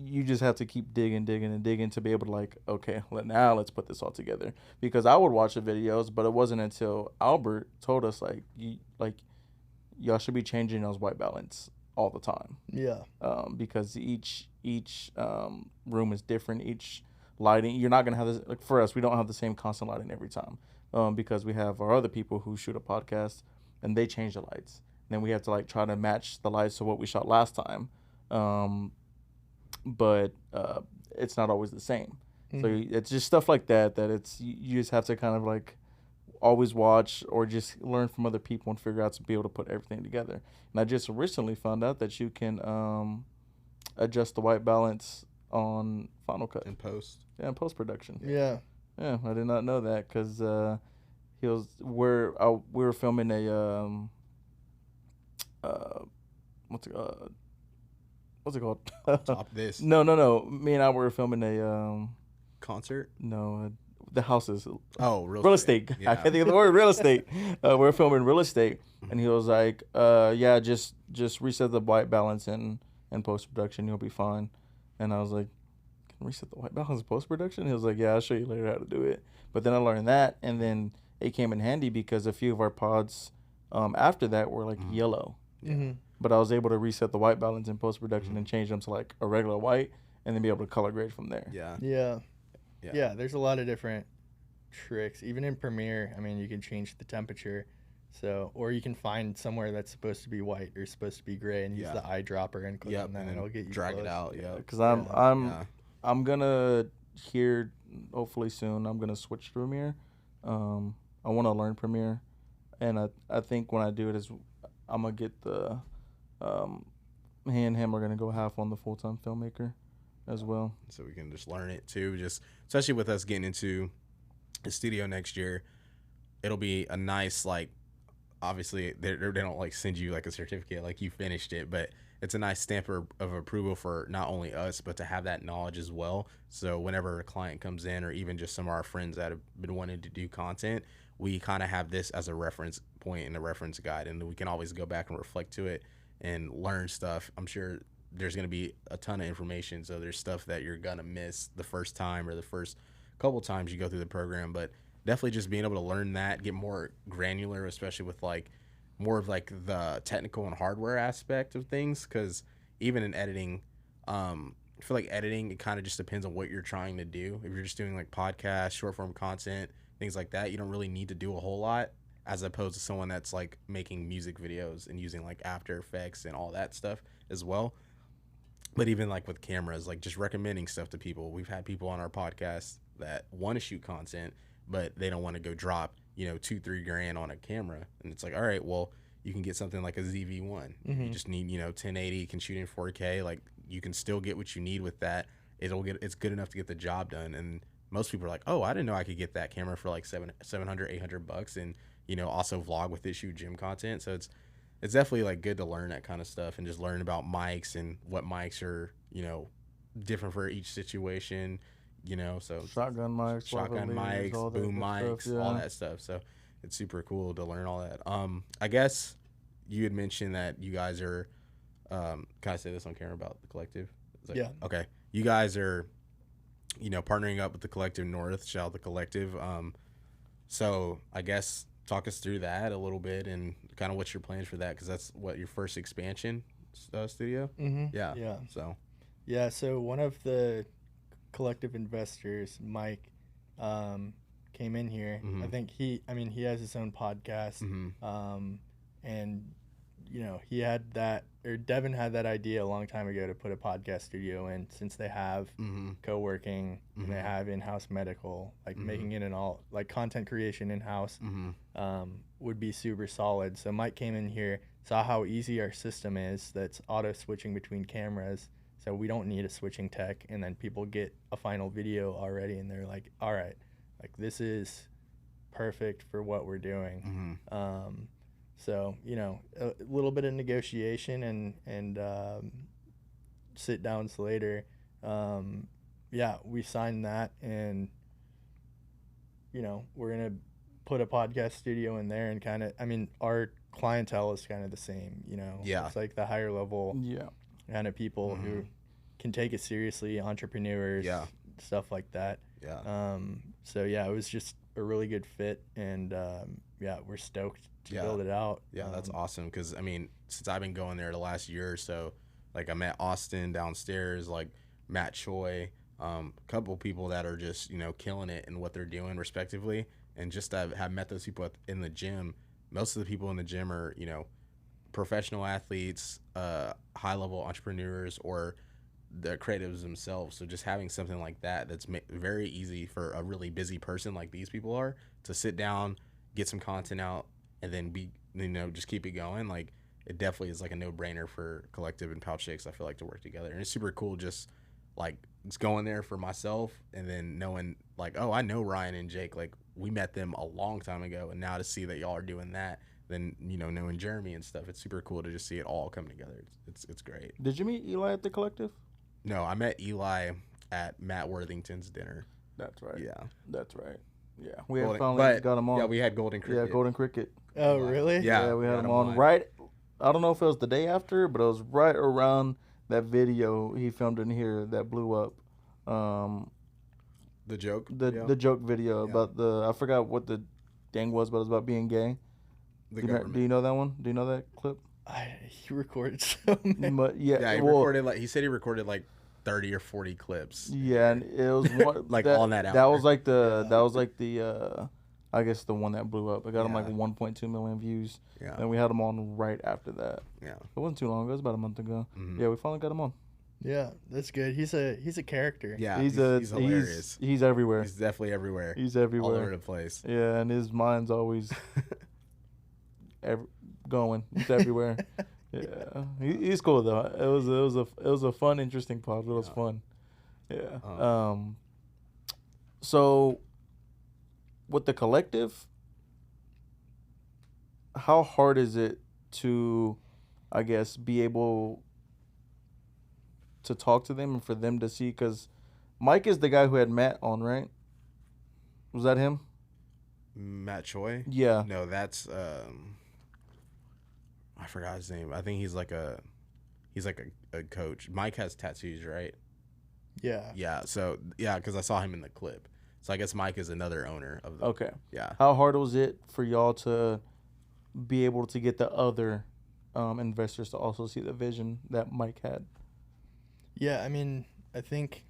you just have to keep digging to be able to like, okay, now let's put this all together. Because I would watch the videos, but it wasn't until Albert told us like y'all should be changing those white balance all the time. Yeah. Because each room is different. Each lighting, you're not gonna have this. Like for us, we don't have the same constant lighting every time. Because we have our other people who shoot a podcast, and they change the lights. And then we have to like try to match the lights to what we shot last time. But it's not always the same. So it's just stuff like that it's you just have to kind of like always watch or just learn from other people and figure out to be able to put everything together. And I just recently found out that you can adjust the white balance on Final Cut in post. Yeah, in post production. Yeah. Yeah, I did not know that because we were filming a what's it called? Top this. No. Me and I were filming a concert. No, the houses. Oh, real estate. Yeah. I can't think of the word real estate. We're filming real estate, and he was like, "Yeah, just reset the white balance in post production. You'll be fine." And I was like, "Can reset the white balance in post production?" He was like, "Yeah, I'll show you later how to do it." But then I learned that, and then it came in handy because a few of our pods after that were like yellow. But I was able to reset the white balance in post production and change them to like a regular white, and then be able to color grade from there. Yeah, there's a lot of different tricks. Even in Premiere, I mean, you can change the temperature. So, or you can find somewhere that's supposed to be white or supposed to be gray and use the eyedropper and click on that, and it'll get you drag close. it out. Because I'm gonna here hopefully soon. I'm gonna switch to Premiere. I want to learn Premiere, and I think when I do it is I'm gonna get the he and him are gonna go half on the full-time filmmaker as well, so we can just learn it too. Just especially with us getting into the studio next year, it'll be a nice, like, obviously they don't like send you like a certificate like you finished it, but it's a nice stamp of approval for not only us but to have that knowledge as well. So whenever a client comes in, or even just some of our friends that have been wanting to do content, we kind of have this as a reference point and a reference guide, and we can always go back and reflect to it and learn stuff. I'm sure there's going to be a ton of information, so there's stuff that you're going to miss the first time or the first couple times you go through the program, but definitely just being able to learn that, get more granular, especially with like more of like the technical and hardware aspect of things, because even in editing, I feel like editing, it kind of just depends on what you're trying to do. If you're just doing like podcasts, short form content, things like that, you don't really need to do a whole lot, as opposed to someone that's like making music videos and using like After Effects and all that stuff as well. But even like with cameras, like just recommending stuff to people. We've had people on our podcast that want to shoot content, but they don't want to go drop, $2-3 grand on a camera. And it's like, all right, well, you can get something like a ZV-1. You just need, 1080, you can shoot in 4K. Like, you can still get what you need with that. It's good enough to get the job done. And most people are like, oh, I didn't know I could get that camera for like $700, $800 and, also vlog with it, shoot gym content. So it's definitely like good to learn that kind of stuff and just learn about mics and what mics are, different for each situation, so shotgun mics, boom mics, stuff, all that stuff. So it's super cool to learn all that. I guess you had mentioned that you guys are, can I say this on camera about the collective? Yeah. Okay. You guys are, partnering up with the Collective North. Shout out the Collective. So I guess talk us through that a little bit and kind of what's your plans for that, because that's your first expansion studio. So one of the Collective investors, Mike, came in here. I think he has his own podcast, and he had that, or Devin had that idea a long time ago to put a podcast studio in, since they have co-working and they have in-house medical, like making it an all, like content creation in-house would be super solid. So Mike came in here, saw how easy our system is that's auto switching between cameras, so we don't need a switching tech, and then people get a final video already and they're like, all right, like this is perfect for what we're doing. So, a little bit of negotiation and sit downs later. We signed that, and, we're going to put a podcast studio in there, and kind of, our clientele is kind of the same, Yeah. It's like the higher level kind of people who can take it seriously, entrepreneurs, stuff like that. It was just a really good fit, and we're stoked to build it out. That's awesome, because since I've been going there the last year or so, like I met Austin downstairs, like Matt Choi, a couple people that are just killing it in what they're doing respectively, and just have met those people in the gym. Most of the people in the gym are professional athletes, high level entrepreneurs, or the creatives themselves. So just having something like that's very easy for a really busy person like these people are, to sit down, get some content out, and then just keep it going. Like, it definitely is like a no-brainer for Collective and Pouch6, I feel like, to work together. And it's super cool just like just going there for myself, and then knowing like, oh, I know Ryan and Jake, like we met them a long time ago, and now to see that y'all are doing that, then knowing Jeremy and stuff, it's super cool to just see it all come together. It's great. Did you meet Eli at the Collective? No, I met Eli at Matt Worthington's dinner. That's right. Yeah. That's right. Yeah. We had finally got him on. Yeah, we had Golden Cricket. Yeah, Golden Cricket. Oh, really? Yeah, we had him on right. I don't know if it was the day after, but it was right around that video he filmed in here that blew up. The joke? The joke video about I forgot what the dang was, but it was about being gay. Do you know that one? Do you know that clip? He recorded so many. But he recorded he said he recorded like 30 or 40 clips. Yeah, and it was one like on that hour. That was like the I guess the one that blew up. It got him like 1.2 million views. Yeah. And we had him on right after that. Yeah. It wasn't too long ago. It was about a month ago. Yeah, we finally got him on. Yeah, that's good. He's a character. Yeah, he's hilarious. He's everywhere. He's definitely everywhere. He's everywhere. All over the place. Yeah, and his mind's always going. He's everywhere. Yeah, he's cool though. It was a fun, interesting pod. It was fun. Yeah. So with the Collective, how hard is it to, I guess, be able to talk to them and for them to see? Because Mike is the guy who had Matt on, right? Was that him? Matt Choi? Yeah. No, that's I forgot his name. I think he's like a coach. Mike has tattoos, right? Yeah. Yeah. So because I saw him in the clip. So I guess Mike is another owner of the. Okay. Yeah. How hard was it for y'all to be able to get the other investors to also see the vision that Mike had? Yeah, I think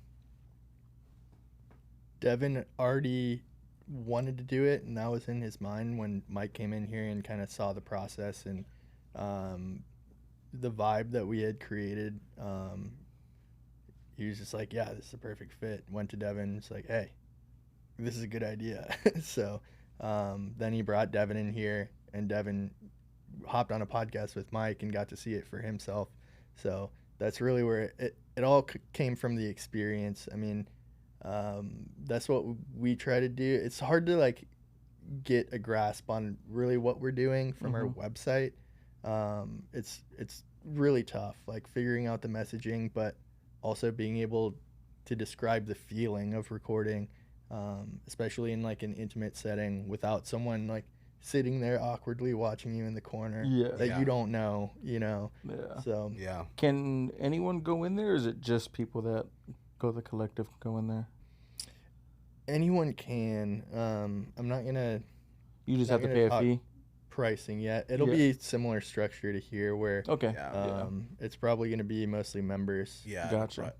Devin already wanted to do it, and that was in his mind when Mike came in here and kind of saw the process and the vibe that we had created. He was just like, yeah, this is a perfect fit. Went to Devin, it's like, hey, this is a good idea. So then he brought Devin in here, and Devin hopped on a podcast with Mike and got to see it for himself. So that's really where it all came from, the experience. That's what we try to do. It's hard to like get a grasp on really what we're doing from our website. It's really tough, like figuring out the messaging, but also being able to describe the feeling of recording, especially in like an intimate setting without someone like sitting there awkwardly watching you in the corner that you don't know, Yeah. So yeah. Can anyone go in there, or is it just people that go to the Collective go in there? Anyone can. I'm not gonna. You just have to pay a fee. Pricing yet. It'll be similar structure to here, where it's probably going to be mostly members. Yeah, gotcha.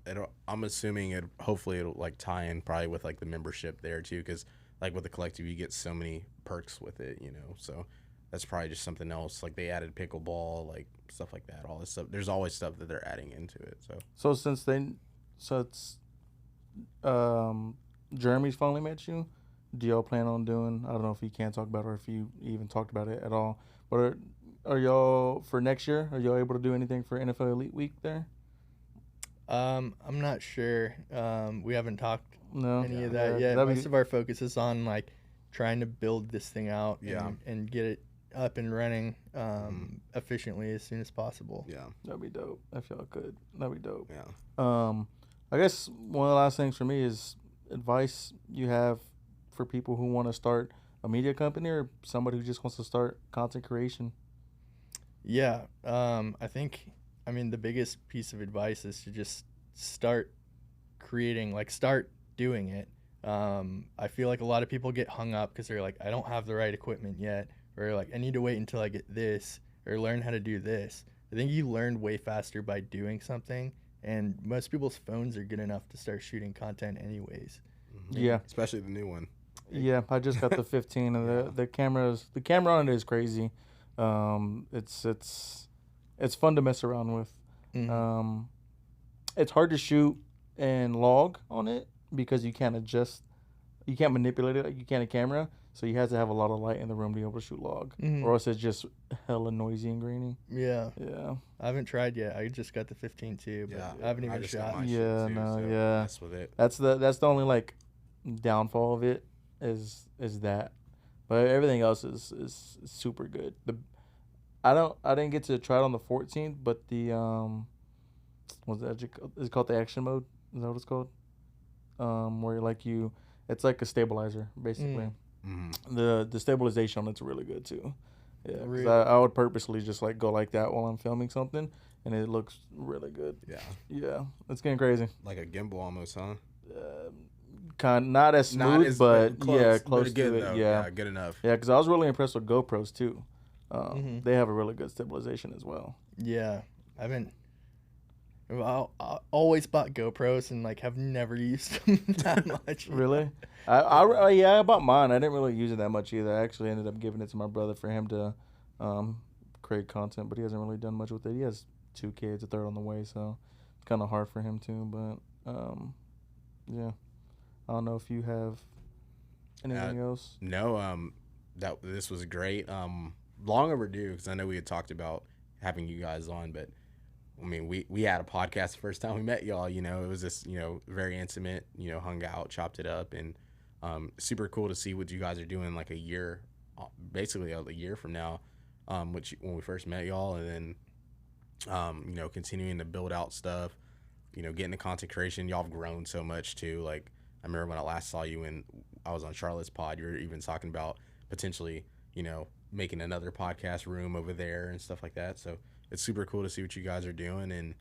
I'm assuming hopefully it'll like tie in probably with like the membership there too, because like with the Collective you get so many perks with it, So that's probably just something else. Like they added pickleball, like stuff like that. All this stuff. There's always stuff that they're adding into it. So So it's Jeremy's finally met you. Do y'all plan on doing? I don't know if you can talk about it or if you even talked about it at all. But are y'all for next year? Are y'all able to do anything for NFL Elite Week there? I'm not sure. We haven't talked No, any of that yet. Most of our focus is on like trying to build this thing out and get it up and running efficiently as soon as possible. Yeah, that'd be dope if y'all could. That'd be dope. Yeah. I guess one of the last things for me is advice you have for people who want to start a media company or somebody who just wants to start content creation. Yeah, I think, the biggest piece of advice is to just start creating, like start doing it. I feel like a lot of people get hung up because they're like, I don't have the right equipment yet, or like, I need to wait until I get this or learn how to do this. I think you learn way faster by doing something, and most people's phones are good enough to start shooting content anyways. Yeah. Especially the new one. Yeah, I just got the 15 and the camera on it is crazy. It's fun to mess around with. Mm-hmm. It's hard to shoot and log on it because you can't manipulate it like you can a camera. So you have to have a lot of light in the room to be able to shoot log, or else it's just hella noisy and grainy. Yeah. Yeah. I haven't tried yet. I just got the 15 too, but I haven't even shot. Yeah, Mess with it. That's the only like downfall of it is that, but everything else is super good. I didn't get to try it on the 14th, but the what's that? Is it called the action mode? Is that what it's called? Where it's like a stabilizer basically. Mm-hmm. The stabilization on it's really good too. Yeah, Really? 'cause I would purposely just like go like that while I'm filming something, and it looks really good. Yeah, it's getting crazy. Like a gimbal almost, huh? Not as smooth, but close but good to it. Though. Yeah, good enough. Yeah, because I was really impressed with GoPros too. Mm-hmm. They have a really good stabilization as well. Yeah, I always bought GoPros and like have never used them that much. Really? I bought mine. I didn't really use it that much either. I actually ended up giving it to my brother for him to create content, but he hasn't really done much with it. He has 2 kids, a third on the way, so it's kind of hard for him too. But yeah, I don't know if you have anything else. No, this was great. Long overdue because I know we had talked about having you guys on, but I mean, we had a podcast the first time we met y'all. It was just very intimate. Hung out, chopped it up, and super cool to see what you guys are doing like basically a year from now, when we first met y'all, and then continuing to build out stuff. Getting the content creation. Y'all have grown so much too. Like I remember when I last saw you when I was on Charlotte's pod, you were even talking about potentially making another podcast room over there and stuff like that. So it's super cool to see what you guys are doing and,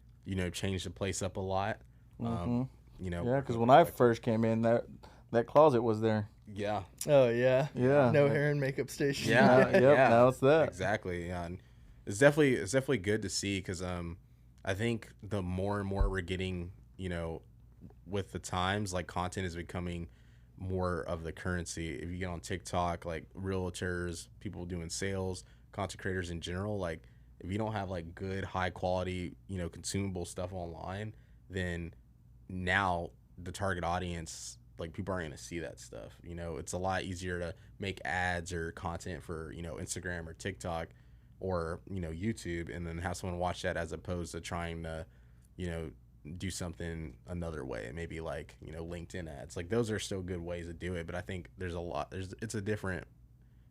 change the place up a lot. Yeah, because when I first came in, that closet was there. Yeah. Oh, yeah. Yeah. No hair and makeup station. Yeah. Yep, now it's that. Exactly. Yeah. And it's definitely good to see because I think the more and more we're getting, with the times, like content is becoming more of the currency. If you get on TikTok, like realtors, people doing sales, content creators in general, like if you don't have like good, high quality, consumable stuff online, then now the target audience, like people aren't going to see that stuff. It's a lot easier to make ads or content for, Instagram or TikTok or, YouTube and then have someone watch that as opposed to trying to, do something another way, maybe like LinkedIn ads. Like those are still good ways to do it, but I think it's a different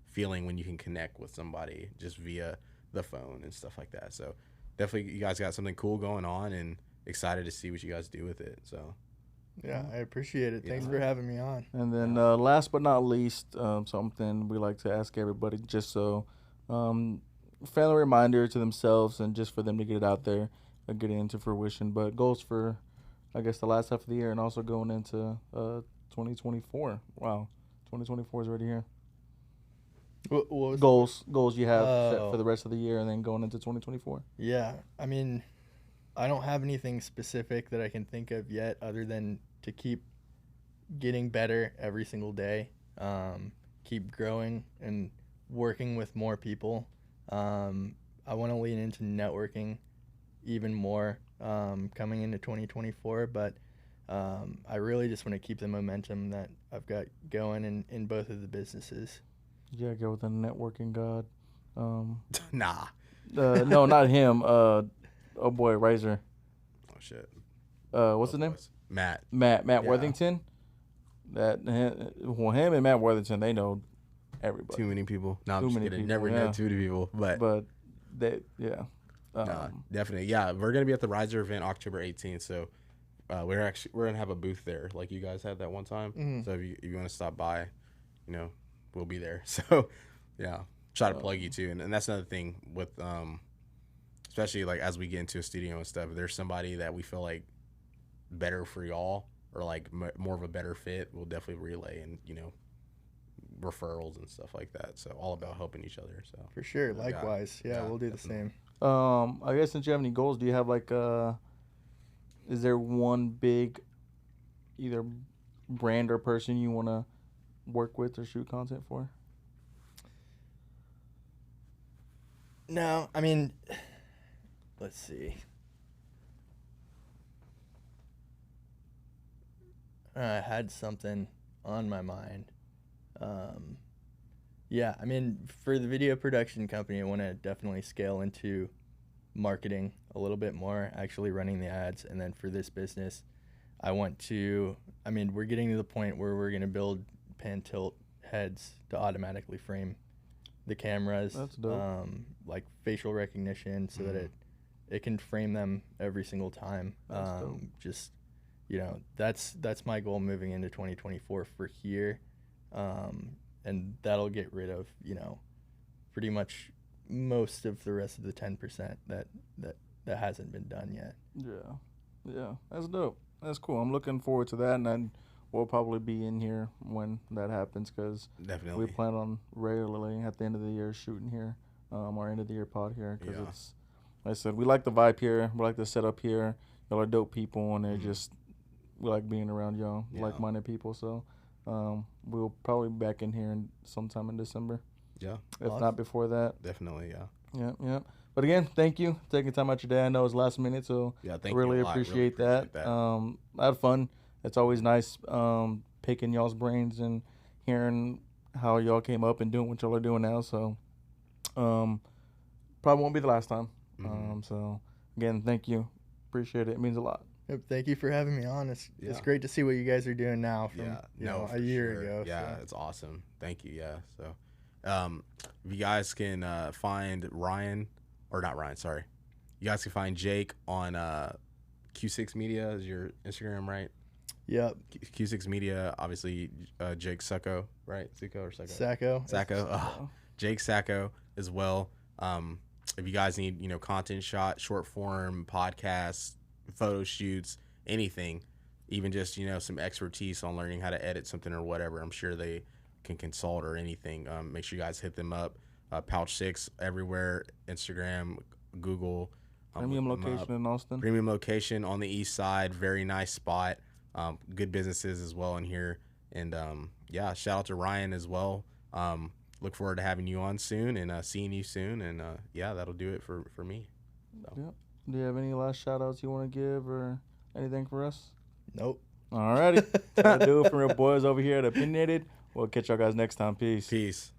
feeling when you can connect with somebody just via the phone and stuff like that. So definitely you guys got something cool going on and excited to see what you guys do with it. So yeah, I appreciate it. Thanks for having me on. And then last but not least, something we like to ask everybody just so friendly reminder to themselves and just for them to get it out there, get it into fruition. But goals for, I guess, the last half of the year and also going into 2024. Wow, 2024 is already here. What was goals you have set for the rest of the year and then going into 2024? Yeah, I mean, I don't have anything specific that I can think of yet other than to keep getting better every single day, keep growing and working with more people. I want to lean into networking even more coming into 2024, but I really just want to keep the momentum that I've got going in both of the businesses. Yeah, go with the networking god. Nah. No, not him. Oh boy, Razor. Oh shit. What's his name? Matt. Matt Yeah. Worthington. Him and Matt Worthington, they know everybody. Too many people. No, I'm Too just many kidding. people, Never yeah. know too many people, but they, yeah. nah, definitely. Yeah, we're gonna be at the Riser event October 18th, so we're gonna have a booth there, like you guys had that one time. Mhm. So if you want to stop by, we'll be there. So yeah, try to plug you too, and that's another thing with especially like as we get into a studio and stuff. If there's somebody that we feel like better for y'all or like more of a better fit, we'll definitely relay and referrals and stuff like that. So all about helping each other. So For sure. Likewise. Yeah, we'll do definitely. the same. I guess since you have any goals, do you have like is there one big either brand or person you want to work with or shoot content for? No, I mean, let's see. I had something on my mind. Yeah, I mean, for the video production company, I want to definitely scale into marketing a little bit more, actually running the ads. And then for this business, we're getting to the point where we're going to build pan tilt heads to automatically frame the cameras. That's dope. Like facial recognition so that it can frame them every single time. That's dope. Just, that's my goal moving into 2024 for here. And that'll get rid of, pretty much most of the rest of the 10% that hasn't been done yet. Yeah, that's dope. That's cool. I'm looking forward to that, and then we'll probably be in here when that happens because Definitely. we plan on regularly at the end of the year shooting here, our end of the year pod here because it's, like I said, we like the vibe here. We like the setup here. Y'all are dope people, and they're just, we like being around y'all, like-minded people. So we'll probably be back in here sometime in December. Yeah. If not before that. Definitely, yeah. Yeah. But again, thank you for taking time out your day. I know it's last minute, so Yeah, I really appreciate that. I had fun. It's always nice picking y'all's brains and hearing how y'all came up and doing what y'all are doing now. So probably won't be the last time. So again, thank you. Appreciate it. It means a lot. Yep, thank you for having me on. It's great to see what you guys are doing now from a year ago. Yeah, so. It's awesome. Thank you. Yeah. So if you guys can find Ryan, or not Ryan, sorry. You guys can find Jake on Q6 Media is your Instagram, right? Yep. Q6 Media, obviously Jake Sacco, right? Sacco. Jake Sacco as well. If you guys need, content short form, podcasts, photo shoots, anything, even just, some expertise on learning how to edit something or whatever, I'm sure they can consult or anything. Make sure you guys hit them up. Pouch6 everywhere, Instagram, Google. Premium location in Austin. Premium location on the east side. Very nice spot. Good businesses as well in here. And shout out to Ryan as well. Look forward to having you on soon and seeing you soon. And that'll do it for me. So. Yep. Do you have any last shout outs you want to give or anything for us? Nope. All righty. That'll do it for your boys over here at Opinionated. We'll catch y'all guys next time. Peace.